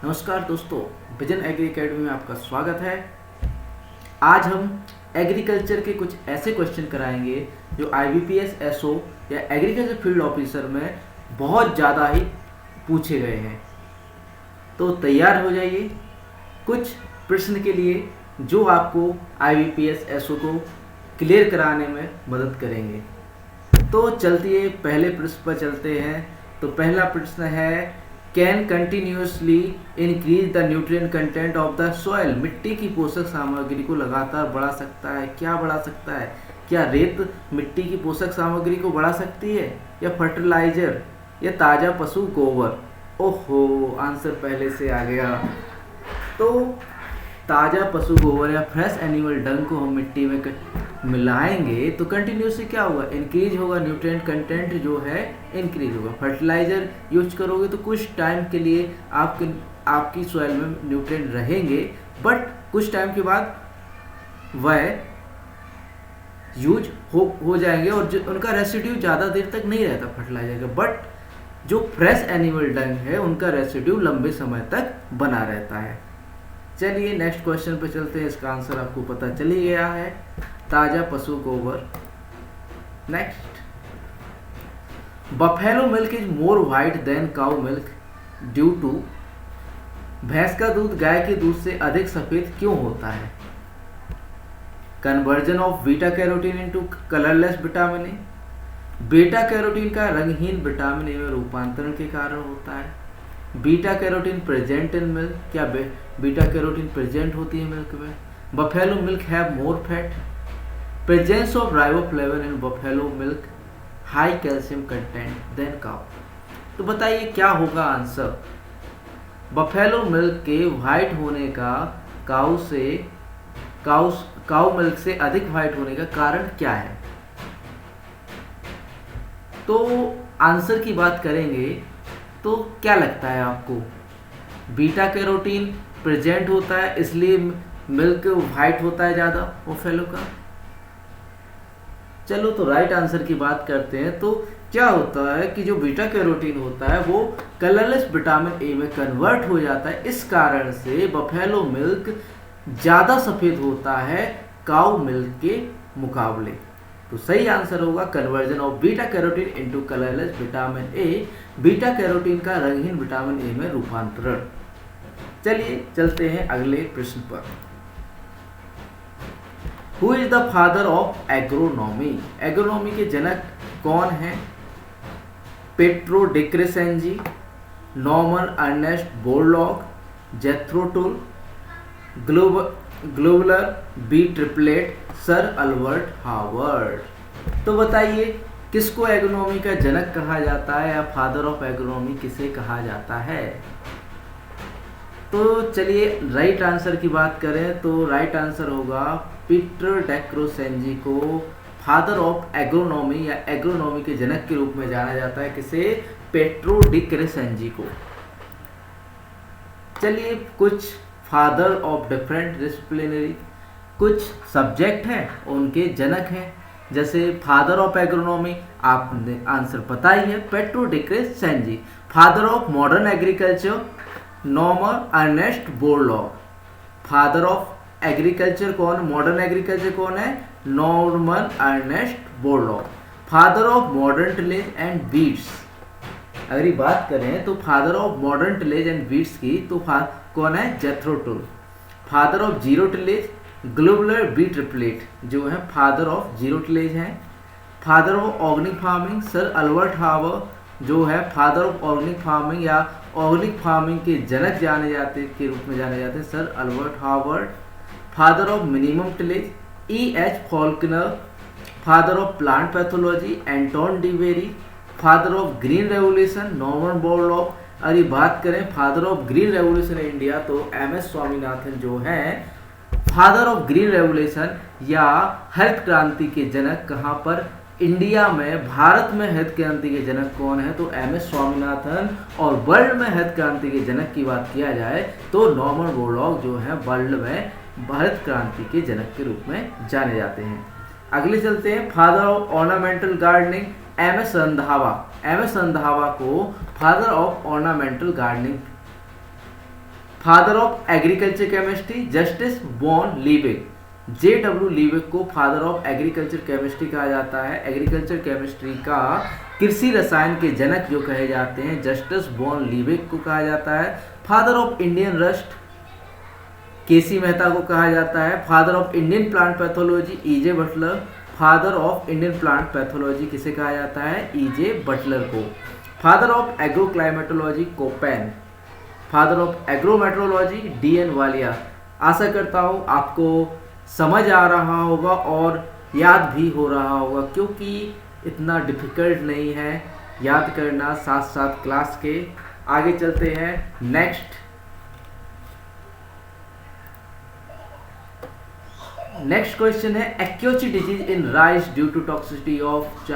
नमस्कार दोस्तों, vision agree academy में आपका स्वागत है। आज हम एग्रीकल्चर के कुछ ऐसे क्वेश्चन कराएंगे जो आईबीपीएस एसओ या एग्रीकल्चर फील्ड ऑफिसर में बहुत ज़्यादा ही पूछे गए हैं। तो तैयार हो जाइए कुछ प्रश्न के लिए जो आपको आईबीपीएस एसओ को क्लियर कराने में मदद करेंगे। तो चलते पहले प्रश्न पर चलते हैं। तो पहला प्रश्न है, can continuously increase the nutrient content of the soil. मिट्टी की पोषक सामग्री को लगातार बढ़ा सकता है। क्या बढ़ा सकता है? क्या रेत मिट्टी की पोषक सामग्री को बढ़ा सकती है, या फर्टिलाइजर, या ताज़ा पशु गोबर? ओहो, आंसर पहले से आ गया। तो ताज़ा पशु गोबर या फ्रेश एनिमल डंग को हम मिट्टी में मिलाएंगे तो कंटिन्यूसली क्या होगा? इंक्रीज होगा, न्यूट्रिएंट कंटेंट जो है इंक्रीज होगा। फर्टिलाइजर यूज करोगे तो कुछ टाइम के लिए आपकी सॉइल में न्यूट्रिएंट रहेंगे, बट कुछ टाइम के बाद वह यूज हो जाएंगे और जो उनका रेसिड्यू ज़्यादा देर तक नहीं रहता फर्टिलाइजर का। बट जो फ्रेश एनिमल डंग है उनका रेसिड्यू लंबे समय तक बना रहता है। चलिए नेक्स्ट क्वेश्चन पे चलते हैं। इसका आंसर आपको पता चल ही गया है, ताज़ा पशु गोबर। Next, buffalo milk is more white than cow milk due to. भैंस का दूध गाय के दूध से अधिक सफेद क्यों होता है? Conversion of beta carotene into colourless vitamin A. Beta carotene का रंगहीन विटामिन ए में रूपांतरण के कारण होता है। Beta carotene present in milk. क्या बीटा कैरोटीन प्रेजेंट होती है मिल्क में? Buffalo milk have more fat. Presence of riboflavin in buffalo milk high calcium content than cow. तो बताइए क्या होगा आंसर? बफेलो मिल्क के वाइट होने का काउ मिल्क से अधिक वाइट होने का कारण क्या है? तो आंसर की बात करेंगे तो क्या लगता है आपको? बीटा कैरोटीन प्रेजेंट होता है इसलिए मिल्क वाइट होता है ज़्यादा बफेलो का। चलो तो राइट आंसर की बात करते हैं। तो क्या होता है कि जो बीटा कैरोटीन होता है वो कलरलेस विटामिन ए में कन्वर्ट हो जाता है। इस कारण से बफेलो मिल्क ज़्यादा सफ़ेद होता है काउ मिल्क के मुकाबले। तो सही आंसर होगा conversion of beta carotene into colourless vitamin A. Beta carotene का रंगहीन विटामिन ए में रूपांतरण। चलिए चलते हैं अगले प्रश्न पर। Who is the father of agronomy. Agronomy के जनक कौन है? Pietro de Crescenzi, Norman Ernest Borlaug, Jethro Tull, ग्लोबलर बी ट्रिपलेट, सर अल्बर्ट हार्वर्ड। तो बताइए किसको एग्रोनॉमी का जनक कहा जाता है या फादर ऑफ एग्रोनॉमी किसे कहा जाता है? तो चलिए राइट आंसर की बात करें तो राइट आंसर होगा पीटर डे क्रेसेंजी को फादर ऑफ एग्रोनॉमी या एग्रोनॉमी के जनक के रूप में जाना जाता है। किसे? पेट्रो डे क्रेसेंजी को। चलिए कुछ फादर ऑफ डिफरेंट डिसिप्लिनरी कुछ सब्जेक्ट हैं उनके जनक हैं। जैसे फादर ऑफ एग्रोनॉमी आपने आंसर पता ही है, Pietro de Crescenzi. Father of modern agriculture Norman Ernest Borlaug. Father of agriculture कौन? मॉडर्न एग्रीकल्चर कौन है? Norman Ernest Borlaug. Father of modern tillage and beats अगर ये बात करें तो father of modern tillage and beats की तो कौन है? Jethro Tull. Father of zero tillage Glover B Triplett जो है फादर ऑफ जीरो टिलेज हैं। Father of organic farming sir Albert Howard जो है फादर ऑफ ऑर्गेनिक फार्मिंग या ऑर्गेनिक फार्मिंग के जनक के रूप में जाने जाते हैं, sir Albert Howard. Father of minimum tillage E H Faulkner. Father of plant pathology Anton de Bary. Father of green revolution Norman Borlaug. अगर बात करें father of green revolution in India तो एमएस स्वामीनाथन जो है फादर ऑफ ग्रीन रेवोल्यूशन या हरित क्रांति के जनक। कहाँ पर? इंडिया में, भारत में हरित क्रांति के जनक कौन है? तो एमएस स्वामीनाथन। और वर्ल्ड में हरित क्रांति के जनक की बात किया जाए तो नॉर्मन बोरलॉग जो है वर्ल्ड में हरित क्रांति के जनक के रूप में जाने जाते हैं। अगले चलते हैं father of ornamental gardening M S Randhawa. M S Randhawa को father of ornamental gardening father of agriculture chemistry Justus von Liebig. JW Liebig को फादर ऑफ एग्रीकल्चर केमिस्ट्री कहा जाता है। एग्रीकल्चर केमिस्ट्री का कृषि रसायन के जनक जो कहे जाते हैं जस्टिस वॉन लीविग को कहा जाता है। Father of Indian rust KC Mehta को कहा जाता है। Father of Indian plant pathology EJ Butler. Father of Indian plant pathology किसे कहा जाता है? EJ बटलर को। Father of agro climatology Koppen. Father of agrometeorology DN Walia. आशा करता हूँ आपको समझ आ रहा होगा और याद भी हो रहा होगा, क्योंकि इतना डिफिकल्ट नहीं है याद करना साथ साथ क्लास के। आगे चलते हैं। नेक्स्ट क्वेश्चन है akiochi disease in rice due to toxicity of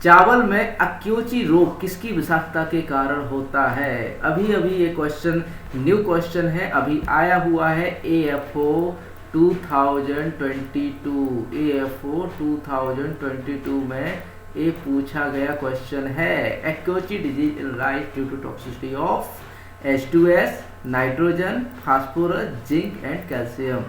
चावल में अक्योची रोग किसकी विषाक्तता के कारण होता है? अभी ये क्वेश्चन न्यू क्वेश्चन है, अभी आया हुआ है AFO 2022 में ये पूछा गया क्वेश्चन है। Akiochi disease in rice due to toxicity of H2S, nitrogen, phosphorus, zinc and calcium.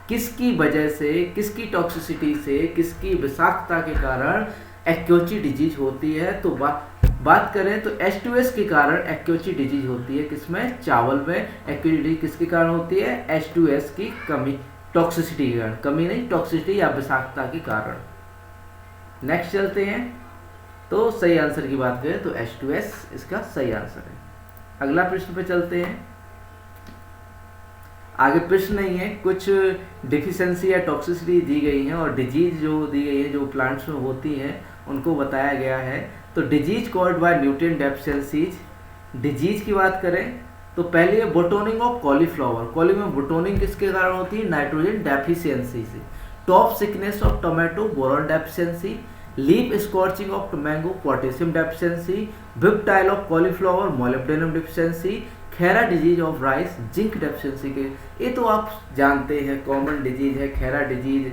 किसकी वजह से, किसकी टॉक्सिसिटी से, किसकी विषाक्तता के कारण एक्योची डिजीज होती है? तो बात करें तो H2S के कारण एक्योची डिजीज होती है। किसमें? चावल में। एक्योची डिजीज किसके कारण होती है? H2S की कमी, टॉक्सिसिटी के कारण। कमी नहीं, टॉक्सिसिटी या विषाक्तता के कारण। नेक्स्ट चलते हैं। तो सही आंसर की बात करें तो H2S इसका सही आंसर है। अगला प्रश्न पे चलते हैं। आगे प्रश्न नहीं है, कुछ डिफिशियंसी या टॉक्सिसिटी दी गई है और डिजीज जो दी गई है जो प्लांट्स में होती हैं उनको बताया गया है। तो disease called by nutrient deficiencies, disease की बात करें तो पहले है बोटोनिंग ऑफ कॉलीफ्लावर। कॉली में बोटोनिंग किसके कारण होती है? नाइट्रोजन डेफिशिएंसी से। Top sickness of tomato, boron deficiency. Leaf scorching of mango, potassium deficiency. Whiptail of cauliflower, molybdenum deficiency. Khaira disease of rice, zinc deficiency के। ये तो आप जानते हैं, कॉमन डिजीज है Khaira disease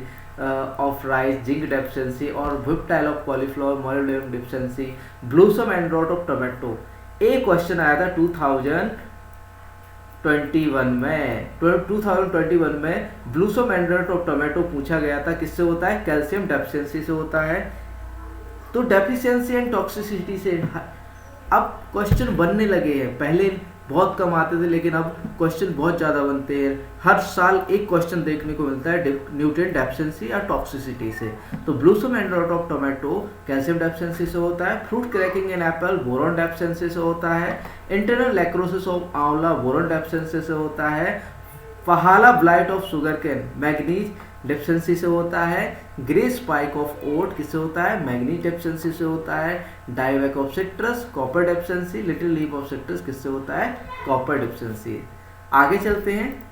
of rice, zinc deficiency और whiptail of cauliflower, molybdenum deficiency. Blossom end rot of tomato. एक question आया था 2021 में blossom end rot of tomato पूछा गया था। किससे होता है? कैल्शियम डेफिशिएंसी से होता है। तो डेफिशिएंसी एंड टॉक्सिसिटी से अब क्वेश्चन बनने लगे हैं। पहले बहुत कम आते थे लेकिन अब क्वेश्चन बहुत ज़्यादा बनते हैं। हर साल एक क्वेश्चन देखने को मिलता है न्यूट्रिएंट डेफिशिएंसी या टॉक्सिसिटी से। तो blossom end rot of tomato calcium deficiency से होता है। Fruit cracking in apple, boron deficiency से होता है। Internal necrosis of aonla, boron deficiency से होता है। Pahala blight of sugarcane, manganese deficiency से होता है। ग्रे स्पाइक ऑफ ओट किससे होता है? मैग्नीज डेफिशिएंसी से होता है। Dieback of citrus, copper deficiency. Little leaf of citrus किससे होता है? Copper deficiency. आगे चलते हैं।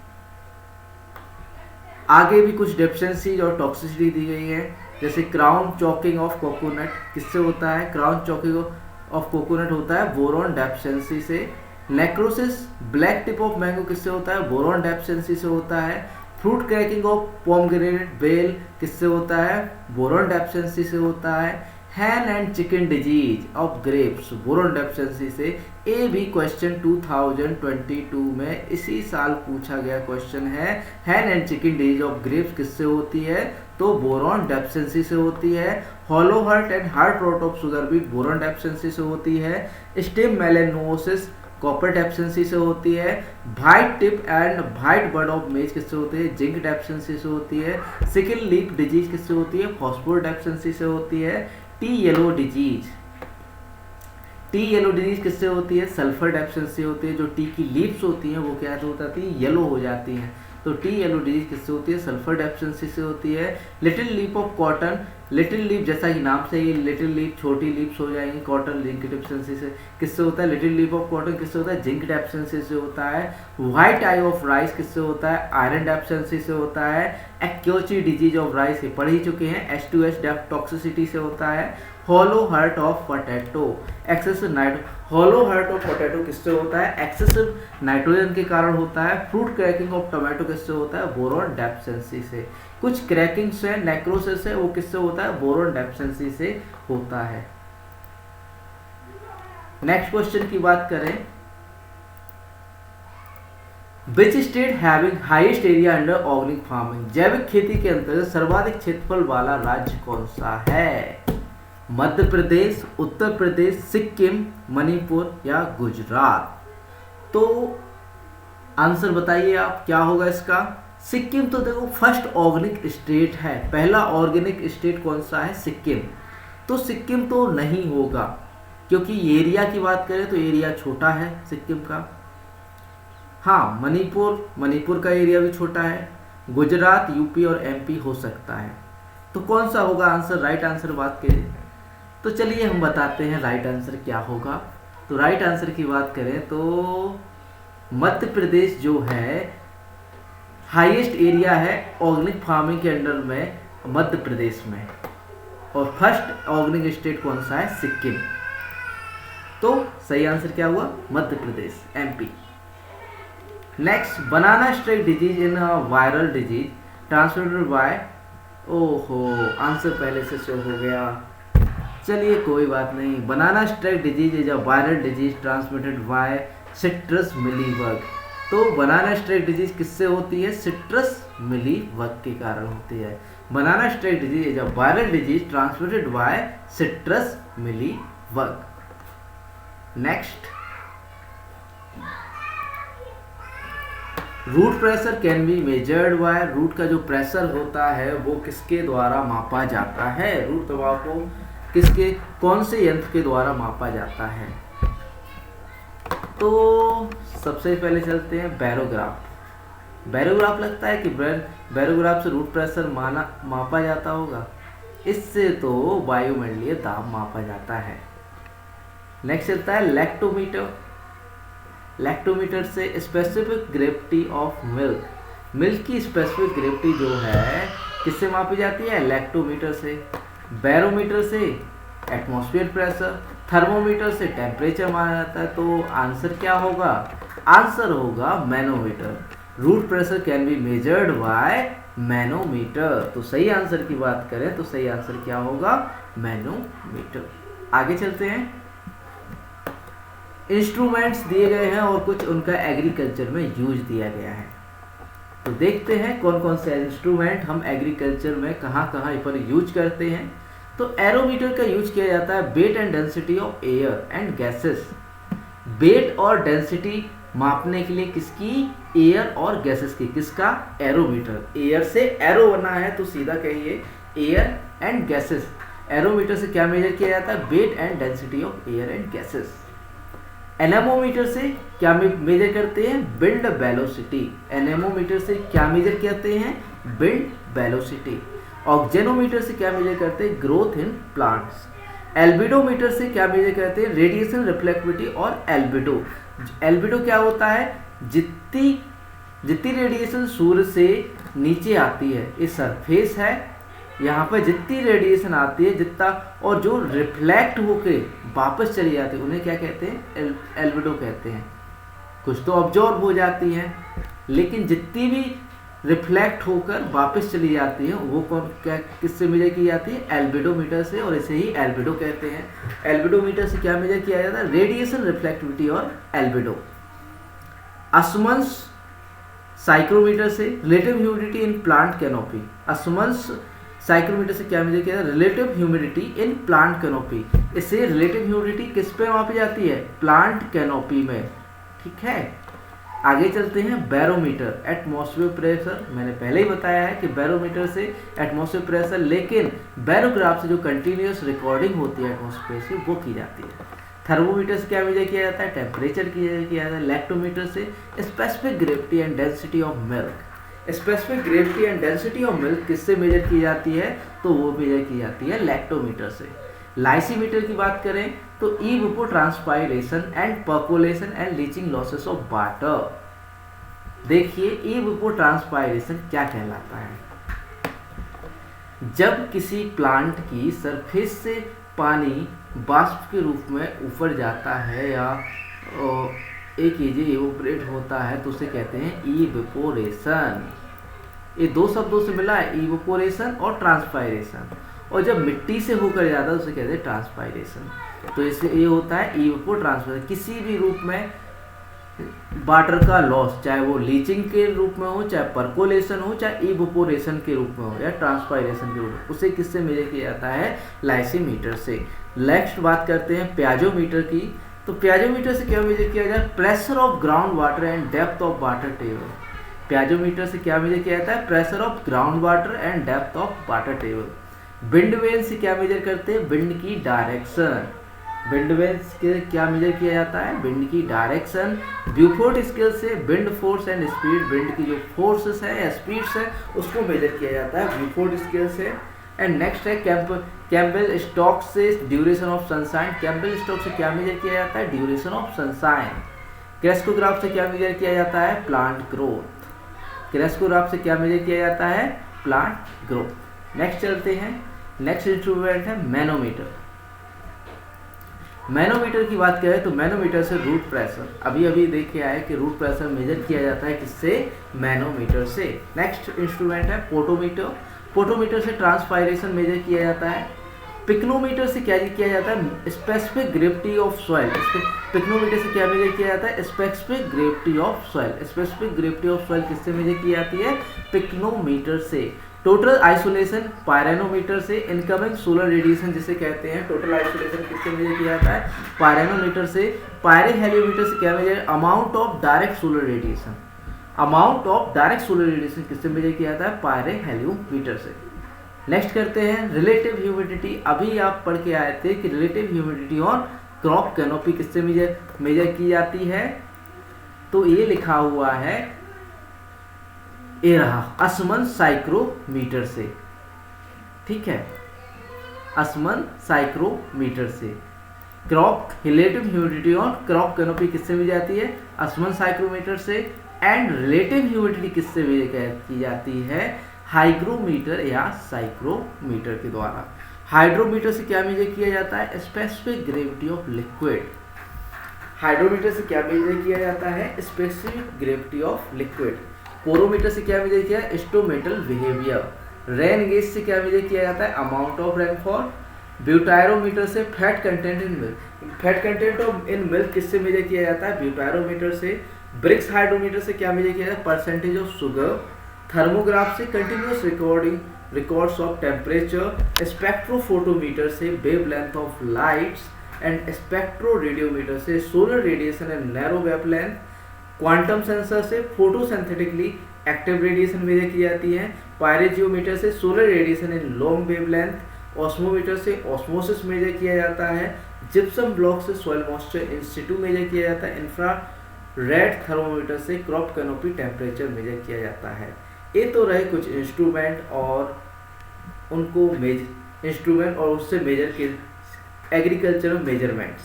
आगे भी कुछ डेफिशिएंसी और टॉक्सिसिटी दी गई है, जैसे क्राउन चॉकिंग ऑफ कोकोनट किससे होता है? क्राउन चॉकिंग ऑफ कोकोनट होता है बोरॉन डेफिशिएंसी से। Necrosis black tip of mango किससे होता है? बोरॉन डेफिशिएंसी से होता है। फ्रूट क्रैकिंग ऑफ पोमग्रेनेट बेल किससे होता है? बोरॉन डेफिशिएंसी से होता है। Hen and chicken disease of grapes, boron deficiency से। ये भी क्वेश्चन 2022 में इसी साल पूछा गया क्वेश्चन है। Hen and chicken disease of grapes किससे होती है? तो बोरॉन डेफिशिएंसी से होती है। Hollow heart and heart rot of sugar भी बोरॉन डेफिशिएंसी से होती है। स्टेम मेलेनोसिस कॉपर डेफिशिएंसी से होती है। White tip and white bird of मेज किससे होती है? जिंक डेफिशिएंसी से होती है। सिकल लीफ डिजीज किससे होती है? फॉस्फोरस डेफिशिएंसी से होती है। टी येलो डिजीज किससे होती है? सल्फर डेफिशिएंसी होती है। जो टी की लीव्स होती हैं वो क्या होती है? येलो हो जाती हैं। तो टी येलो डिजीज किससे होती है? सल्फर डेफिशिएंसी से होती है। Little leaf of cotton, little leaf जैसा कि नाम से ही लिटिल लीफ छोटी लीव्स हो जाएंगी। कॉटन जिंक डेफिशिएंसी से किससे होता है? लिटिल लीफ ऑफ कॉटन किससे होता है? जिंक डेफिशिएंसी से होता है। व्हाइट आई ऑफ राइस किससे होता है? आयरन डेफिशिएंसी से होता है। एक्योची डिजीज ऑफ राइस ये पढ़ ही चुके हैं, H2S टॉक्सिसिटी से होता है। Hollow heart of potato, hollow heart of potato किससे होता है? एक्सेसिव नाइट्रोजन के कारण होता है। फ्रूट क्रैकिंग ऑफ टोमेटो किससे होता है? बोरॉन डेफिशिएंसी से। कुछ क्रैकिंग से नेक्रोसिस है वो किससे होता है? बोरॉन डेफिशिएंसी से होता है। नेक्स्ट क्वेश्चन की बात करें which state having highest area under organic farming, जैविक खेती के अंतर्गत सर्वाधिक क्षेत्रफल वाला राज्य कौन सा है? मध्य प्रदेश, उत्तर प्रदेश, सिक्किम, मणिपुर या गुजरात? तो आंसर बताइए आप क्या होगा इसका। सिक्किम तो देखो फर्स्ट ऑर्गेनिक स्टेट है, पहला ऑर्गेनिक स्टेट कौन सा है? सिक्किम। तो सिक्किम तो नहीं होगा, क्योंकि एरिया की बात करें तो एरिया छोटा है सिक्किम का। हाँ, मणिपुर का एरिया भी छोटा है। गुजरात, यूपी और एमपी हो सकता है। तो कौन सा होगा आंसर? राइट आंसर बात करें तो चलिए हम बताते हैं राइट आंसर क्या होगा। तो राइट आंसर की बात करें तो मध्य प्रदेश जो है हाईएस्ट एरिया है ऑर्गेनिक फार्मिंग के अंडर में मध्य प्रदेश में, और फर्स्ट ऑर्गेनिक स्टेट कौन सा है? सिक्किम। तो सही आंसर क्या हुआ? Madhya Pradesh, MP. Next, banana strike disease in viral disease transmitted by, ओहो आंसर पहले से शो हो गया, चलिए कोई बात नहीं। Banana strike disease is a viral disease transmitted by citrus mealybug. तो बनाना स्ट्राइक डिजीज किससे होती है? सिट्रस मिलीबग के कारण होती है। Banana strike disease is a viral disease transmitted by citrus mealybug. Next, root pressure can be measured by, root का जो प्रेशर होता है वो किसके द्वारा मापा जाता है? रूट दबाव को किसके, कौन से यंत्र के द्वारा मापा जाता है? तो सबसे पहले चलते हैं बैरोग्राफ। बैरोग्राफ लगता है कि बैरोग्राफ से रूट प्रेशर मापा जाता होगा। इससे तो वायुमंडलीय दाब मापा जाता है। नेक्स्ट चलता है लैक्टोमीटर। लैक्टोमीटर से specific gravity of milk, milk की स्पेसिफिक ग्रेविटी जो है किससे मापी जाती है? लैक्टोमीटर से। बैरोमीटर से एटमॉस्फेयर प्रेशर, थर्मोमीटर से टेम्परेचर माना जाता है। तो आंसर क्या होगा? आंसर होगा manometer. Root pressure can be measured by manometer. तो सही आंसर की बात करें तो सही आंसर क्या होगा? मैनोमीटर। आगे चलते हैं। इंस्ट्रूमेंट्स दिए गए हैं और कुछ उनका एग्रीकल्चर में यूज दिया गया है। तो देखते हैं कौन कौन से इंस्ट्रूमेंट हम एग्रीकल्चर में कहाँ पर यूज करते हैं। तो एरोमीटर का यूज किया जाता है weight and density of air and gases. Weight और डेंसिटी मापने के लिए किसकी? एयर और गैसेस की। किसका? एरोमीटर। एयर से एरो बना है तो सीधा कहिए एयर एंड गैसेस। एरोमीटर से क्या मेजर किया जाता है? Weight and density of air and gases. Anemometer से क्या मेजर करते हैं? Wind velocity. एनेमोमीटर से क्या मेजर करते हैं? Wind velocity. ऑक्जेनोमीटर से क्या मेजर करते हैं? Growth in plants. एल्बिडोमीटर से क्या मेजर करते हैं? रेडिएशन रिफ्लेक्टिविटी और एल्बिडो। एल्बिडो क्या होता है? जितनी रेडिएशन सूर्य से नीचे आती है, ये सरफेस है, यहाँ पर जितनी रेडिएशन आती है जितना, और जो रिफ्लेक्ट होके वापस चली जाती है उन्हें क्या कहते हैं? एल्बिडो कहते हैं। कुछ तो ऑब्जॉर्ब हो जाती है, लेकिन जितनी भी रिफ्लेक्ट होकर वापस चली जाती है वो कौन क्या किससे मेजर की जाती है? एल्बिडोमीटर से, और इसे ही एल्बिडो कहते हैं। एल्बिडोमीटर से क्या मेजर किया जाता है? रेडिएशन रिफ्लेक्टिविटी और एल्बिडो। असमंस साइक्रोमीटर से relative humidity in plant canopy. Assmann's psychrometer से क्या मेजर किया जाता है? Relative humidity in plant canopy. इससे रिलेटिव ह्यूमिडिटी किस पे मापी जाती है? प्लांट कैनोपी में। ठीक है, आगे चलते हैं। Barometer, atmosphere pressure. मैंने पहले ही बताया है कि बैरोमीटर से एटमॉस्फेयर प्रेशर, लेकिन बैरोग्राफ से जो कंटिन्यूस रिकॉर्डिंग होती है एटमॉस्फेयर से वो की जाती है। थर्मोमीटर से क्या मेजर किया जाता है? टेम्परेचर किया जाता है। लैक्टोमीटर से specific gravity and density of milk. Specific gravity and density of milk किससे मेजर की जाती है? तो वो मेजर की जाती है लैक्टोमीटर से। लाइसीमीटर की बात करें तो evapotranspiration and percolation and leaching losses of water. देखिए इवेपोट्रांसपायरेशन क्या कहलाता है? जब किसी प्लांट की सरफेस से पानी वाष्प के रूप में ऊपर जाता है या एक इवेपोरेट होता है तो उसे कहते हैं इवेपोरेशन। ये दो शब्दों से मिला है, इवेपोरेशन और ट्रांसपायरेशन। और जब मिट्टी से होकर जाता है उसे कहते हैं ट्रांसपायरेशन। तो इससे ये होता है इवेपोट्रांसपायरेशन। किसी भी रूप में वाटर का लॉस, चाहे वो लीचिंग के रूप में हो, चाहे परकोलेशन हो, चाहे इवोपोरेशन के रूप में हो, या ट्रांसपायरेशन के रूप में, उसे किससे मेजर किया जाता है? लाइसीमीटर से। नेक्स्ट बात करते हैं प्याजोमीटर की। तो प्याजोमीटर से क्या मेजर किया जाए? Pressure of ground water and depth of water table. Piezometer से क्या मेजर किया जाता है? Pressure of ground water and depth of water table. Wind vane से क्या मेजर करते हैं? विंड की डायरेक्शन। विंड वेन से क्या मेजर किया जाता है? विंड की डायरेक्शन। ब्यूफोर्ड स्केल से wind force and speed, wind की जो फोर्सेस है या स्पीड्स है उसको मेजर किया जाता है ब्यूफोर्ड स्केल से। एंड नेक्स्ट है कैम्पबेल स्टोक से duration of sunshine. Campbell Stoke से क्या मेजर किया जाता है? Duration of sunshine. क्रेस्कोग्राफ से क्या मेजर किया जाता है? Plant growth. क्रेस्कोग्राफ से क्या मेजर किया जाता है? Plant growth. नेक्स्ट चलते हैं, नेक्स्ट इंस्ट्रूमेंट है मैनोमीटर। मैनोमीटर की बात करें तो मैनोमीटर से रूट प्रेशर, अभी देखे आए कि रूट प्रेशर मेजर किया जाता है किससे? मैनोमीटर से। नेक्स्ट इंस्ट्रूमेंट है पोटोमीटर। पोटोमीटर से ट्रांसपायरेशन मेजर किया जाता है। पिक्नोमीटर से क्या किया जाता है? Specific gravity of soil. Pycnometer से क्या मेजर किया जाता है? Specific gravity of soil. Specific gravity of soil किससे मेजर की जाती है? पिक्नोमीटर से। टोटल आइसोलेशन पायरेनोमीटर से। इनकमिंग सोलर रेडिएशन जिसे कहते हैं, टोटल आइसोलेशन किससे मेजर किया जाता है? पायरेनोमीटर से। पायरेहेलियोमीटर से क्या measure? Amount of direct solar radiation. Amount of direct solar radiation किससे मेजर किया जाता है? पायरेहेलियोमीटर से। नेक्स्ट करते हैं रिलेटिव ह्यूमिडिटी। अभी आप पढ़ के आए थे कि रिलेटिव ह्यूमिडिटी और क्रॉप कैनोपी किससे मेजर की जाती है? तो ये लिखा हुआ है, ये रहा, असमन साइक्रोमीटर से। ठीक है, असमन साइक्रोमीटर से। क्रॉप रिलेटिव ह्यूमिडिटी और क्रॉप कैनोपी किससे मिल जाती है? असमन साइक्रोमीटर से। एंड रिलेटिव ह्यूमिडिटी किससे मेजर की जाती है? हाइग्रोमीटर या साइक्रोमीटर के द्वारा। हाइड्रोमीटर से क्या मेजर किया जाता है? Specific gravity of liquid. Hydrometer से क्या मेजर किया जाता है? Specific gravity of liquid. Porometer से क्या मेजर किया? Instrumental behaviour. रेन गेज से क्या मेजर किया जाता है? Amount of rainfall. ब्यूटायरोमीटर से fat content in milk. Fat content of in milk किससे मेजर किया जाता है? ब्यूटायरोमीटर से। ब्रिक्स हाइड्रोमीटर से क्या मेजर किया जाता है? Percentage of sugar. थर्मोग्राफ से continuous records of temperature. Spectrophotometer से wavelength of lights. And spectro radiometer से solar radiation and narrow wavelength. Quantum sensor से फोटोसिंथेटिकली एक्टिव रेडिएशन मेजर की जाती है। पायरेजियोमीटर से solar radiation in long wavelength. Osmometer से osmosis measure किया जाता है। जिप्सम ब्लॉक से soil moisture in situ measure किया जाता है। इंफ्रारेड थर्मोमीटर से क्रॉप कैनोपी टेम्परेचर मेजर किया जाता है। ये तो रहे कुछ इंस्ट्रूमेंट और उनको इंस्ट्रूमेंट और उससे मेजर के एग्रीकल्चरल मेजरमेंट्स।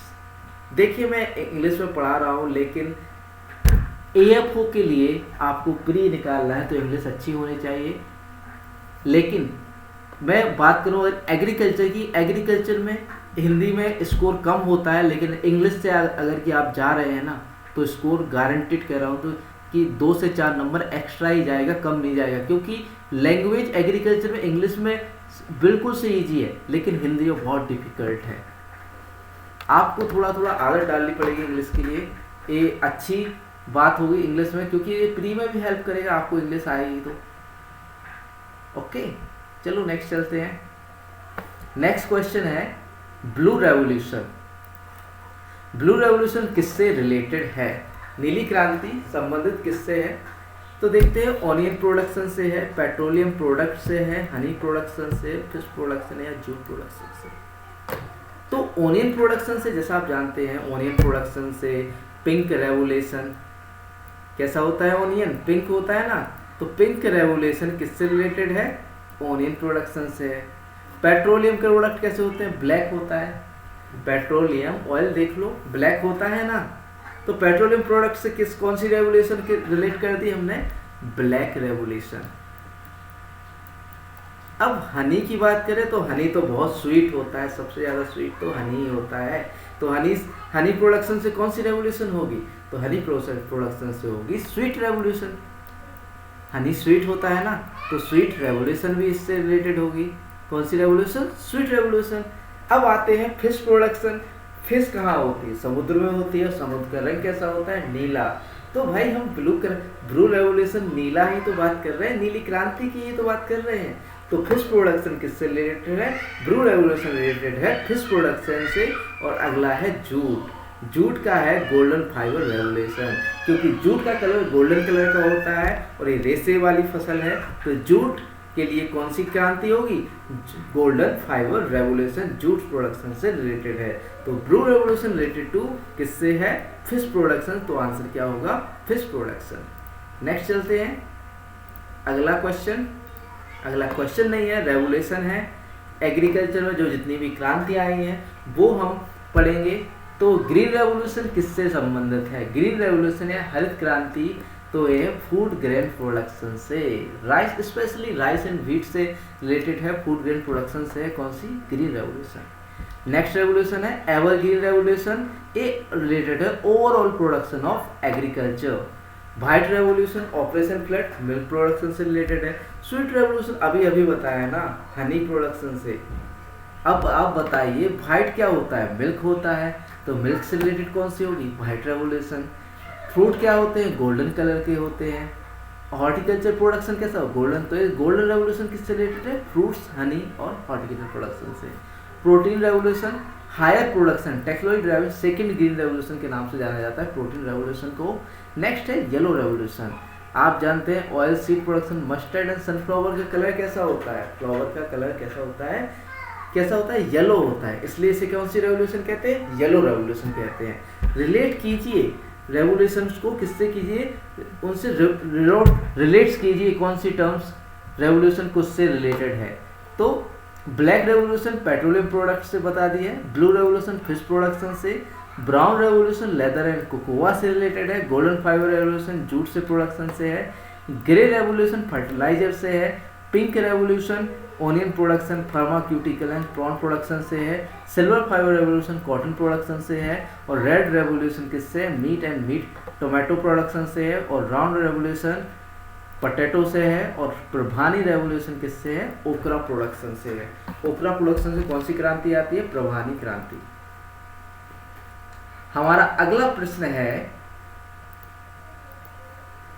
देखिए मैं इंग्लिश में पढ़ा रहा हूँ, लेकिन AFO के लिए आपको प्री निकालना है तो इंग्लिश अच्छी होनी चाहिए। लेकिन मैं बात करूँ एग्रीकल्चर की, एग्रीकल्चर में हिंदी में स्कोर कम होता है, लेकिन इंग्लिश से अगर कि आप जा रहे हैं ना तो स्कोर गारंटेड कह रहा हूँ तो कि 2 से 4 नंबर एक्स्ट्रा ही जाएगा, कम नहीं जाएगा। क्योंकि लैंग्वेज एग्रीकल्चर में इंग्लिश में बिल्कुल से ईजी है, लेकिन हिंदी में बहुत डिफिकल्ट है। आपको थोड़ा थोड़ा आदत डालनी पड़ेगी इंग्लिश के लिए। ये अच्छी बात होगी इंग्लिश में, क्योंकि ये प्री में भी हेल्प करेगा, आपको इंग्लिश आएगी तो। ओके, चलो नेक्स्ट चलते हैं। नेक्स्ट क्वेश्चन है ब्लू रेवोल्यूशन। ब्लू रेवोल्यूशन किससे रिलेटेड है? नीली क्रांति संबंधित किससे है? तो देखते हैं, ऑनियन प्रोडक्शन से है, पेट्रोलियम प्रोडक्ट से है, हनी प्रोडक्शन से, फिश प्रोडक्शन या जूट प्रोडक्शन से। तो ऑनियन प्रोडक्शन से जैसा आप जानते हैं, ऑनियन प्रोडक्शन से पिंक रेवोल्यूशन कैसा होता है? ऑनियन पिंक होता है ना, तो पिंक रेवोल्यूशन किससे रिलेटेड है? ऑनियन प्रोडक्शन से है। पेट्रोलियम के प्रोडक्ट कैसे होते हैं? ब्लैक होता है। पेट्रोलियम ऑयल देख लो, ब्लैक होता है ना, तो पेट्रोलियम प्रोडक्ट से कौन सी रेवोल्यूशन के रिलेट कर दी हमने? Black revolution. अब हनी की बात करें तो हनी तो बहुत स्वीट होता है, सबसे ज़्यादा स्वीट तो हनी ही होता है। तो हनी प्रोडक्शन से कौन सी रेवोल्यूशन होगी? तो हनी प्रोडक्शन से होगी स्वीट रेवोल्यूशन। हनी स्वीट होता है ना, तो स्वीट रेवोल्यूशन भी इससे रिलेटेड होगी। कौन सी रेवोल्यूशन? Sweet revolution. अब आते हैं फिश प्रोडक्शन। फिश कहाँ होती है? समुद्र में होती है। समुद्र का रंग कैसा होता है? नीला। तो भाई हम ब्लू रेवोल्यूशन नीला ही तो बात कर रहे हैं, नीली क्रांति की ही तो बात कर रहे हैं। तो फिश प्रोडक्शन किससे रिलेटेड है? ब्लू रेवोल्यूशन रिलेटेड है फिश प्रोडक्शन से। और अगला है जूट। जूट का है गोल्डन फाइबर रेवोल्यूशन, क्योंकि जूट का कलर गोल्डन कलर का होता है और ये रेशे वाली फसल है। तो जूट के लिए कौन सी क्रांति होगी? Golden fibre revolution jute production से रिलेटेड है। तो ब्लू रेवोल्यूशन रिलेटेड टू किससे है? Fish production. तो आंसर क्या होगा? Fish production. नेक्स्ट चलते हैं अगला क्वेश्चन। अगला क्वेश्चन नहीं है, रेवोल्यूशन है। एग्रीकल्चर में जो जितनी भी क्रांतियां आई हैं वो हम पढ़ेंगे। तो ग्रीन रेवोल्यूशन किससे संबंधित है? ग्रीन रेवोल्यूशन या हरित क्रांति तो ये फूड ग्रेन प्रोडक्शन से, rice specially rice and wheat से रिलेटेड है। फूड ग्रेन प्रोडक्शन से है कौन सी? Green revolution. नेक्स्ट रेवोल्यूशन है एवरग्रीन रेवोल्यूशन। ये रिलेटेड है overall production of agriculture. White revolution operation flood milk production से रिलेटेड है। स्वीट रेवोल्यूशन अभी अभी बताया ना, हनी प्रोडक्शन से। अब आप बताइए व्हाइट क्या होता है? मिल्क होता है। तो मिल्क से रिलेटेड कौन सी होगी? White revolution. फ्रूट क्या होते हैं? गोल्डन कलर के होते हैं। हॉर्टिकल्चर प्रोडक्शन कैसा हो? गोल्डन। तो ये गोल्डन रेवोल्यूशन किससे रिलेटेड है? फ्रूट्स, हनी और हॉर्टिकल्चर प्रोडक्शन से। Protein revolution higher production technology driven second green revolution के नाम से जाना जाता है प्रोटीन रेवोल्यूशन को। नेक्स्ट है येलो रेवोल्यूशन। आप जानते हैं oil seed production. Mustard and sunflower का कलर कैसा होता है? फ्लावर का कलर कैसा होता है? कैसा होता है? येलो होता है। इसलिए इसे कौन सी रेवोल्यूशन कहते हैं? येलो रेवोल्यूशन कहते हैं। रिलेट कीजिए रेवोल्यूशंस को किससे कीजिए? उनसे रिलेट्स कीजिए कौन सी टर्म्स रेवोल्यूशन किससे रिलेटेड है। तो ब्लैक रेवोल्यूशन पेट्रोलियम प्रोडक्ट से बता दिया है। ब्लू रेवोल्यूशन फिश प्रोडक्शन से। Brown revolution leather and cocoa से रिलेटेड है। गोल्डन फाइबर रेवोल्यूशन जूट से प्रोडक्शन से है। ग्रे रेवोल्यूशन फर्टिलाइजर से है। Pink revolution onion production pharmaceutical and prawn production से है। Silver fibre revolution cotton production से है। और रेड रेवोल्यूशन किससे? Meat and meat tomato production से है। और राउंड रेवोल्यूशन पोटैटो से है। और प्रभानी रेवोल्यूशन किससे है? ओकरा प्रोडक्शन से है। ओकरा प्रोडक्शन से कौन सी क्रांति आती है? प्रभानी क्रांति। हमारा अगला प्रश्न है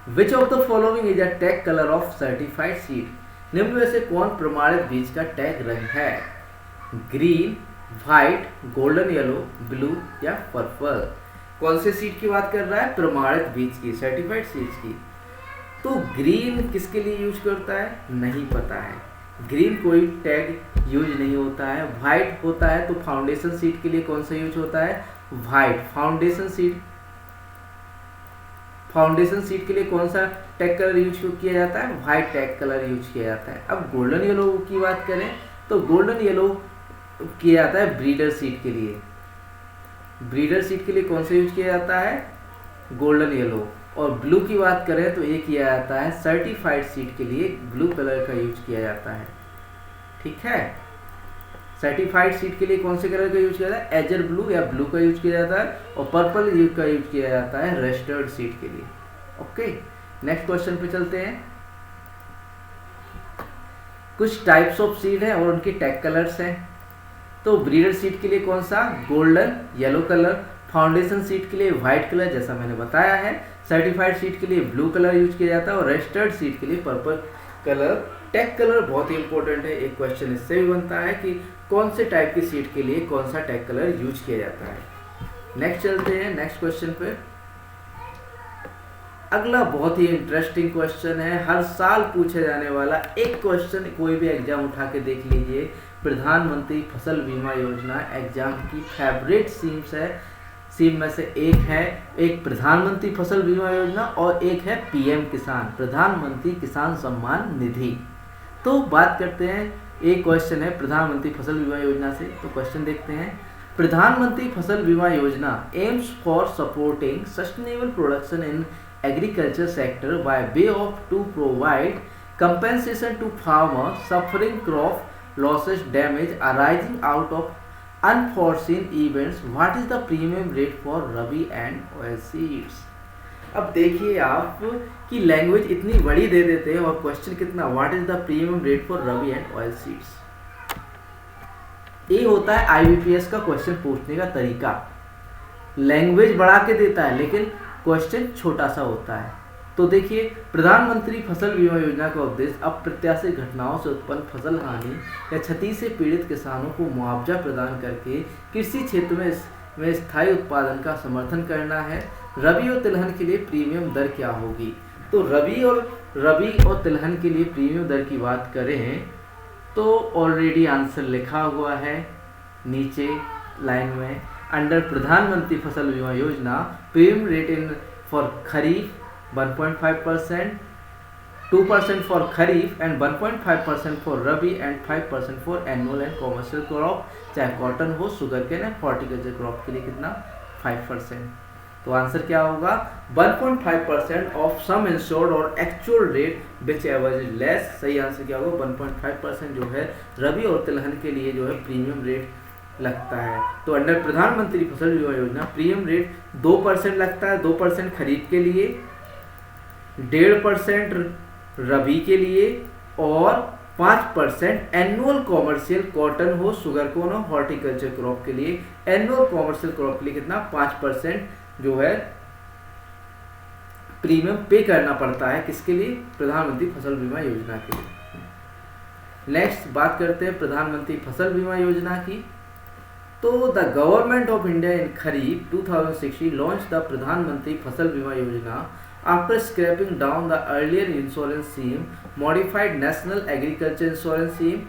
which of the following is a tag colour of certified seed? निम्न में से कौन प्रमाणित बीज का टैग रंग है? Green, white, golden yellow, blue या पर्पल? कौन से सीड की बात कर रहा है? प्रमाणित बीज की, सर्टिफाइड सीड्स की। तो ग्रीन किसके लिए यूज करता है? नहीं पता है। ग्रीन कोई टैग यूज नहीं होता है। व्हाइट होता है तो फाउंडेशन सीड के लिए कौन सा यूज होता है? White foundation seed. Foundation seed के लिए कौन सा टैग कलर यूज किया जाता है? व्हाइट टैग कलर यूज किया जाता है। अब गोल्डन येलो की बात करें तो गोल्डन येलो किया जाता है ब्रीडर सीड के लिए। ब्रीडर सीड के लिए कौन सा यूज किया जाता है? Golden yellow. और ब्लू की बात करें तो ये किया जाता है सर्टिफाइड सीड के लिए, ब्लू कलर का यूज किया जाता है। ठीक है, सर्टिफाइड सीड के लिए कौन से कलर का यूज किया जाता है? एजर ब्लू या ब्लू का यूज किया जाता है। और पर्पल का यूज किया जाता है रेस्टर्ड सीड के लिए। ओके, नेक्स्ट क्वेश्चन पे चलते हैं। कुछ टाइप्स ऑफ सीड है और उनके टैग कलर्स हैं। तो ब्रीडर सीड के लिए कौन सा? Golden yellow colour. Foundation seed के लिए व्हाइट कलर जैसा मैंने बताया है। सर्टिफाइड सीड के लिए ब्लू कलर यूज किया जाता है और रेस्टर्ड सीड के लिए पर्पल कलर। टैग कलर बहुत ही इंपॉर्टेंट है। एक क्वेश्चन इससे भी बनता है कि कौन से टाइप की सीड के लिए कौन सा टैग कलर यूज किया जाता है। नेक्स्ट चलते हैं नेक्स्ट क्वेश्चन पे। अगला बहुत ही इंटरेस्टिंग क्वेश्चन है, हर साल पूछे जाने वाला एक क्वेश्चन। कोई भी एग्जाम उठा के देख लीजिए, प्रधानमंत्री फसल बीमा योजना एग्जाम की फेवरेट सीम में से एक है। एक प्रधानमंत्री फसल बीमा योजना और एक है पीएम किसान, प्रधानमंत्री किसान सम्मान निधि। तो बात करते हैं, एक क्वेश्चन है प्रधानमंत्री फसल बीमा योजना से। तो क्वेश्चन देखते हैं। प्रधानमंत्री फसल बीमा Yojana aims for supporting sustainable production in agriculture sector by way of to provide compensation to farmer suffering crop losses damage arising out of unforeseen events. What is the premium rate for rabi and oil seeds? अब देखिए आप कि language इतनी बड़ी दे देते हैं और question कितना, what is the premium rate for rabi and oil seeds. ये होता है IBPS का क्वेश्चन पूछने का तरीका। लैंग्वेज बढ़ा के देता है लेकिन क्वेश्चन छोटा सा होता है। तो देखिए, प्रधानमंत्री फसल बीमा योजना का उद्देश्य अप्रत्याशित घटनाओं से उत्पन्न फसल हानि या क्षति से पीड़ित किसानों को मुआवजा प्रदान करके कृषि क्षेत्र में स्थायी उत्पादन का समर्थन करना है। रबी और तिलहन के लिए प्रीमियम दर क्या होगी? तो रबी और तिलहन के लिए प्रीमियम दर की बात करें तो ऑलरेडी आंसर लिखा हुआ है नीचे लाइन में। अंडर प्रधानमंत्री फसल बीमा योजना premium rate in for kharif 1.5%, 2% for Kharif and 1.5% for Rabi and 5% for annual and commercial crop, चाहे कॉटन हो, शुगर केन है, हॉर्टिकल्चर क्रॉप के लिए कितना 5%। तो आंसर क्या होगा 1.5% ऑफ सम इंश्योर्ड और actual rate which ever is less. सही आंसर क्या होगा 1.5% जो है रबी और तिलहन के लिए जो है प्रीमियम रेट लगता है। तो अंडर प्रधानमंत्री फसल बीमा योजना प्रीमियम रेट 2% लगता है, 2% खरीफ के लिए, 1.5% रबी के लिए और 5% एनुअल कॉमर्शियल कॉटन हो, शुगर कोन हो, हॉर्टिकल्चर क्रॉप के लिए। एनुअल कॉमर्शियल क्रॉप के लिए कितना 5% जो है प्रीमियम पे करना पड़ता है। किसके लिए? प्रधानमंत्री फसल बीमा योजना के लिए। नेक्स्ट बात करते हैं प्रधानमंत्री फसल बीमा योजना की। तो the government of India in kharif 2016 launch the प्रधानमंत्री फसल बीमा योजना after scrapping down the earlier insurance scheme, modified National Agriculture Insurance Scheme,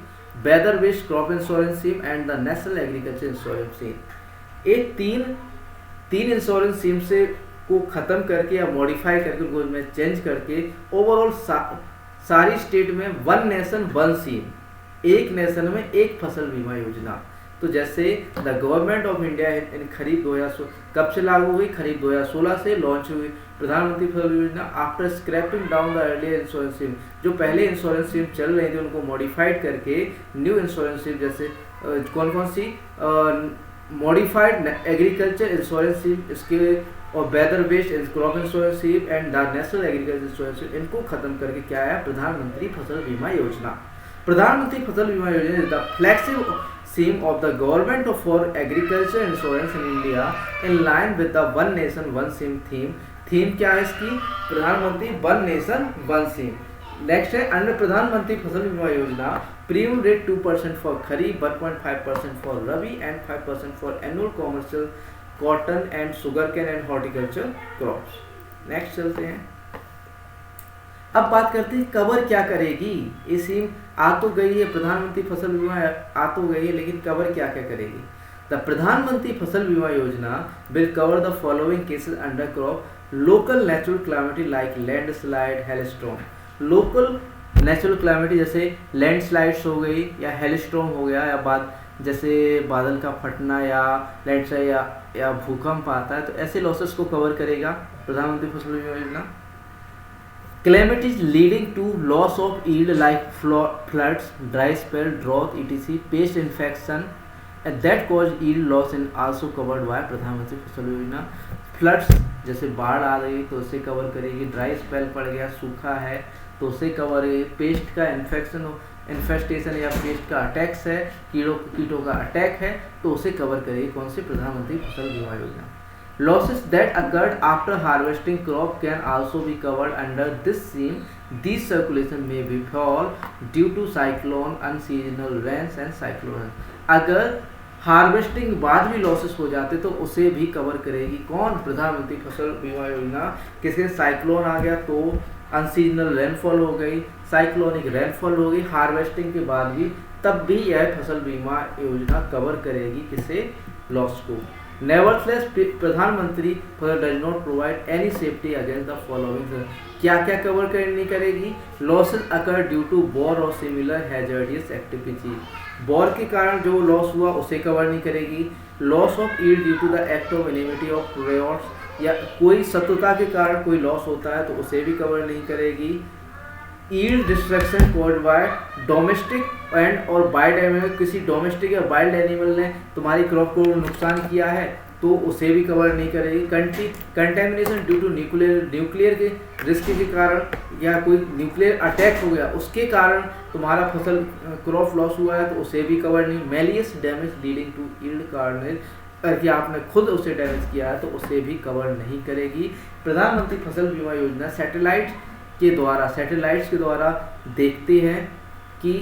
weather-based crop insurance scheme and the National Agriculture Insurance Scheme। ये तीन इंश्योरेंस स्कीम से को ख़त्म करके या मॉडिफाई करके उनको में चेंज करके ओवरऑल सारी स्टेट में वन नेशन वन स्कीम, एक नेशन में एक फसल बीमा योजना। तो जैसे the government of India in kharif 2016 कब से लागू हुई? खरीफ 2016 से लॉन्च हुई प्रधानमंत्री फसल योजना after scrapping down the earlier insurance scheme. जो पहले इंश्योरेंस स्कीम चल रही थी उनको मॉडिफाइड करके न्यू इंश्योरेंस स्कीम, जैसे कौन कौन सी मॉडिफाइड एग्रीकल्चर इंश्योरेंस स्कीम, इसके और weather based crop insurance scheme and the national agriculture insurance scheme, इनको खत्म करके क्या है प्रधानमंत्री फसल बीमा योजना। प्रधानमंत्री फसल बीमा योजना is the flagship scheme of the government for agriculture insurance in India in line with the one nation one scheme theme क्या है इसकी? प्रधानमंत्री one nation one scheme. Next है अंडर प्रधानमंत्री फसल बीमा योजना premium rate 2% for kharif, 1.5% for rabi and 5% for annual commercial cotton and sugarcane and horticulture crops. Next चलते हैं, अब बात करते हैं कवर क्या करेगी। ये स्कीम आ तो गई है, प्रधानमंत्री फसल बीमा आ तो गई है, लेकिन कवर क्या क्या करेगी? द प्रधानमंत्री फसल बीमा Yojana will cover the following cases under crop local natural calamity like landslide, hailstorm. Local natural calamity जैसे लैंडस्लाइड्स हो गई या हेलस्टॉर्म हो गया, या जैसे बादल का फटना या लैंडस्लाइड या भूकंप आता है, तो ऐसे लॉसेस को कवर करेगा प्रधानमंत्री फसल बीमा योजना। Calamities leading to loss of yield like floods, dry spell, drought, etc., pest infection, and that cause yield loss in also covered by प्रधानमंत्री फसल योजना। फ्लड्स जैसे बाढ़ आ रही तो उसे कवर करेगी, ड्राई स्पेल पड़ गया, सूखा है तो उसे कवर करेगी, पेस्ट का इन्फेस्टेशन या पेस्ट का अटैक्स है, कीटों का अटैक है तो उसे कवर करेगी कौन सी? प्रधानमंत्री फसल बीमा योजना। Losses that occurred after harvesting crop can also be covered under this scheme. These circulation may be fall due to cyclone, unseasonal rains and cyclone। अगर हार्वेस्टिंग बाद भी लॉसेस हो जाते तो उसे भी कवर करेगी कौन? प्रधानमंत्री फसल बीमा योजना। किसी साइक्लोन आ गया तो अनसीजनल रेनफॉल हो गई, साइक्लोनिक रेनफॉल हो गई, हार्वेस्टिंग के बाद भी तब भी यह फसल बीमा योजना कवर करेगी किसे? लॉस को। Nevertheless, प्रधानमंत्री फसल does not provide any safety against the following. क्या क्या कवर नहीं करेगी? Losses occur due to war और सिमिलर हैजर्डियस एक्टिविटी। वॉर के कारण जो लॉस हुआ उसे कवर नहीं करेगी। Loss of yield due to the act of एनिमिटी of rewards, या कोई शत्रुता के कारण कोई लॉस होता है तो उसे भी कवर नहीं करेगी। Yield destruction caused by domestic and और वाइल्ड एनिमल, किसी डोमेस्टिक या वाइल्ड एनिमल ने तुम्हारी क्रॉप को नुकसान किया है तो उसे भी कवर नहीं करेगी। कंटेमिनेशन ड्यू टू न्यूक्लियर के रिस्क के कारण या कोई न्यूक्लियर अटैक हो गया उसके कारण तुम्हारा फसल क्रॉप लॉस हुआ है तो उसे भी कवर नहीं। Malicious damage leading to yield carnage, कि आपने खुद उसे डैमेज किया है तो उसे भी कवर नहीं करेगी। प्रधानमंत्री फसल बीमा योजना सैटेलाइट्स के द्वारा देखते हैं कि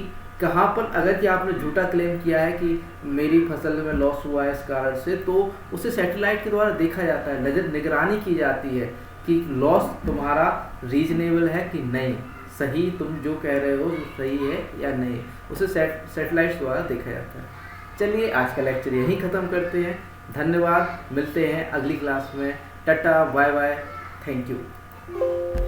कहाँ पर अगर कि आपने झूठा क्लेम किया है कि मेरी फसल में लॉस हुआ है इस कारण से, तो उसे सैटेलाइट के द्वारा देखा जाता है, निगरानी की जाती है कि लॉस तुम्हारा रीजनेबल है कि नहीं, सही तुम जो कह रहे हो सही है या नहीं, उसे सैटेलाइट्स द्वारा देखा जाता है। चलिए आज का लेक्चर यहीं ख़त्म करते हैं। धन्यवाद, मिलते हैं अगली क्लास में। Tata, bye bye, thank you.